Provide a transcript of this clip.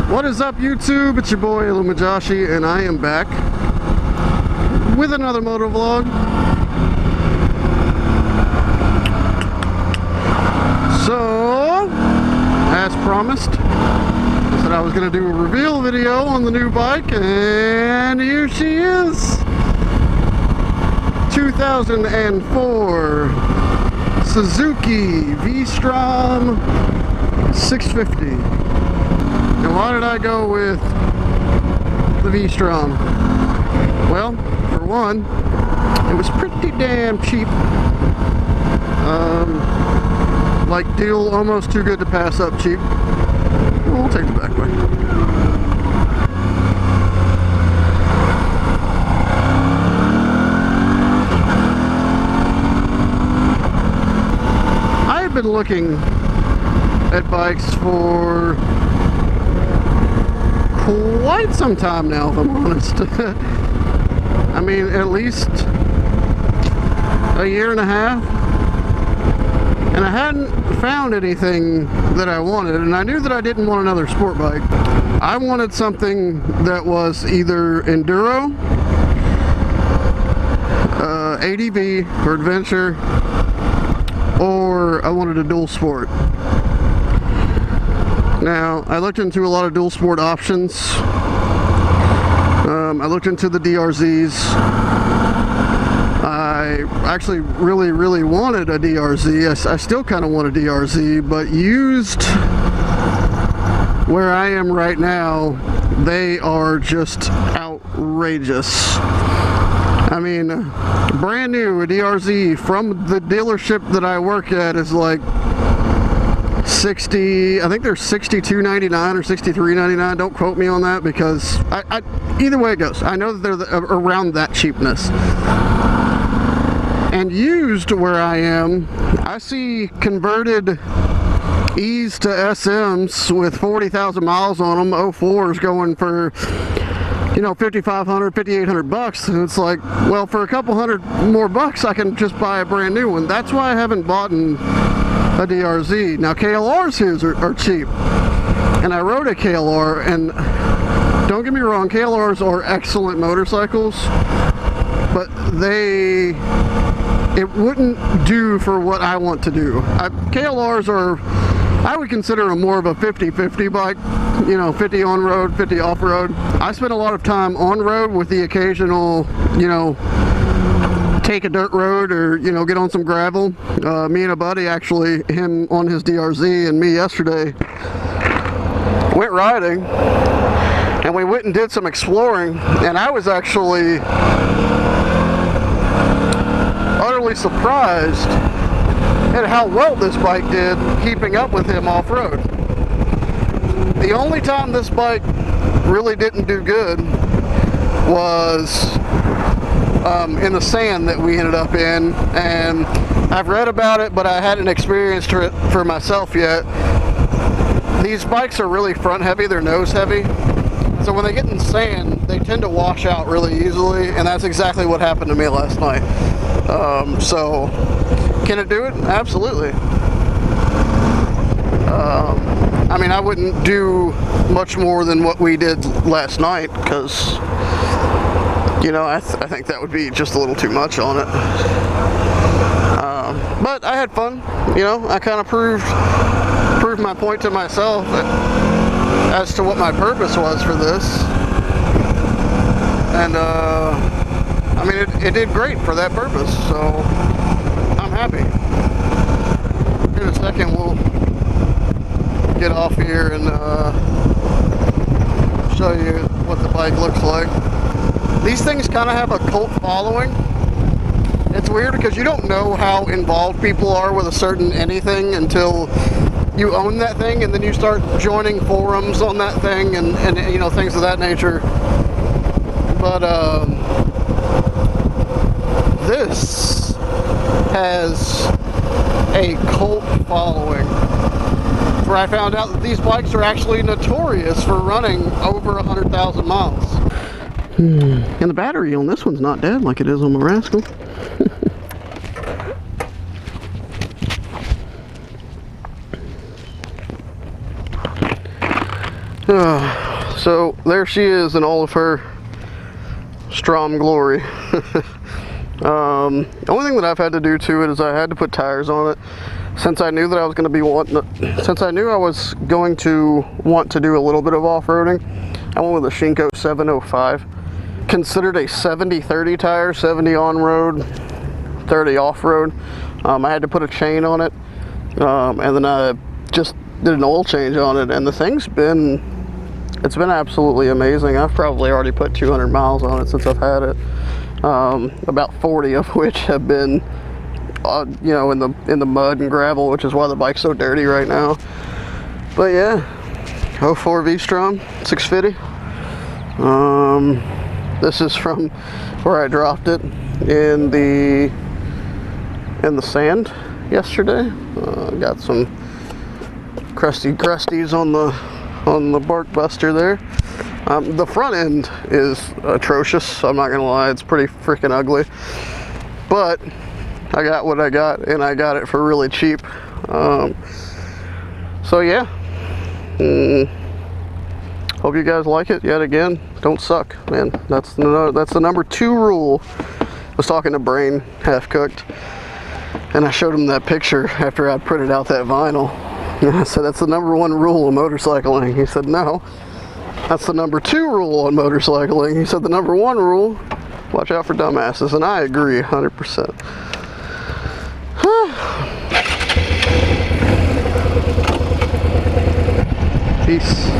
What is up, YouTube? It's your boy Illumajoshi, and I am back with another moto vlog. So, as promised, I said I was going to do a reveal video on the new bike, and here she is. 2004 Suzuki V-Strom 650. And why did I go with the V-Strom? Well, for one, it was pretty damn cheap. Like deal almost too good to pass up cheap. We'll take the back way. I have been looking at bikes for quite some time now, if I'm honest. I mean, at least a year and a half, and I hadn't found anything that I wanted, and I knew that I didn't want another sport bike. I wanted something that was either enduro, ADV or adventure, or I wanted a dual sport. Now, I looked into a lot of dual sport options. I looked into the DRZs. I actually really wanted a DRZ. I still kind of want a DRZ, but used where I am right now, they are just outrageous. I mean, brand new, a DRZ from the dealership that I work at is like 60, I think they're $62.99 or $63.99. Don't quote me on that, because either way it goes, I know that they're around that cheapness. And used where I am, I see converted E's to SMs with 40,000 miles on them, 04s going for, you know, $5,500, $5,800, and it's like, well, for a couple hundred more bucks, I can just buy a brand new one. That's why I haven't bought a DRZ. Now, KLRs here are cheap, and I rode a KLR, and don't get me wrong, KLRs are excellent motorcycles, but it wouldn't do for what I want to do. KLRs are, I would consider them more of a 50-50 bike, you know, 50 on-road, 50 off-road. I spend a lot of time on-road with the occasional, you know, take a dirt road or, you know, get on some gravel. Me and a buddy, actually, him on his DRZ and me yesterday, went riding, and we went and did some exploring, and I was actually utterly surprised at how well this bike did keeping up with him off-road. The only time this bike really didn't do good was in the sand that we ended up in, and I've read about it, but I hadn't experienced it for myself yet. These bikes are really front heavy, they're nose heavy, so when they get in sand, they tend to wash out really easily, and that's exactly what happened to me last night. So, can it do it? Absolutely. I mean, I wouldn't do much more than what we did last night, because, you know, I think that would be just a little too much on it. But I had fun, you know. I kind of proved my point to myself as to what my purpose was for this. And, I mean, it did great for that purpose, so I'm happy. In a second, we'll get off here and show you what the bike looks like. These things kind of have a cult following. It's weird because you don't know how involved people are with a certain anything until you own that thing, and then you start joining forums on that thing and you know, things of that nature. But this has a cult following, where I found out that these bikes are actually notorious for running over 100,000 miles. And the battery on this one's not dead like it is on my Rascal. So there she is in all of her Strom glory. The only thing that I've had to do to it is I had to put tires on it. Since I knew that I was going to be since I knew I was going to want to do a little bit of off-roading, I went with a Shinko 705. Considered a 70-30 tire, 70 on-road, 30 off-road. I had to put a chain on it, and then I just did an oil change on it, and the thing's been, it's been absolutely amazing. I've probably already put 200 miles on it since I've had it, about 40 of which have been you know, in the mud and gravel, which is why the bike's so dirty right now. But yeah, 04 V-Strom 650. This is from where I dropped it in the sand yesterday. Got some crusties on the bark buster there. The front end is atrocious, I'm not gonna lie, it's pretty freaking ugly, but I got what I got, and I got it for really cheap. So yeah, hope you guys like it. Yet again, don't suck, man. That's the number 2 rule. I was talking to Brain, Half Cooked, and I showed him that picture after I printed out that vinyl. And I said, that's the number 1 rule of motorcycling. He said, no, that's the number 2 rule on motorcycling. He said, the number 1 rule, watch out for dumbasses. And I agree 100%. Peace.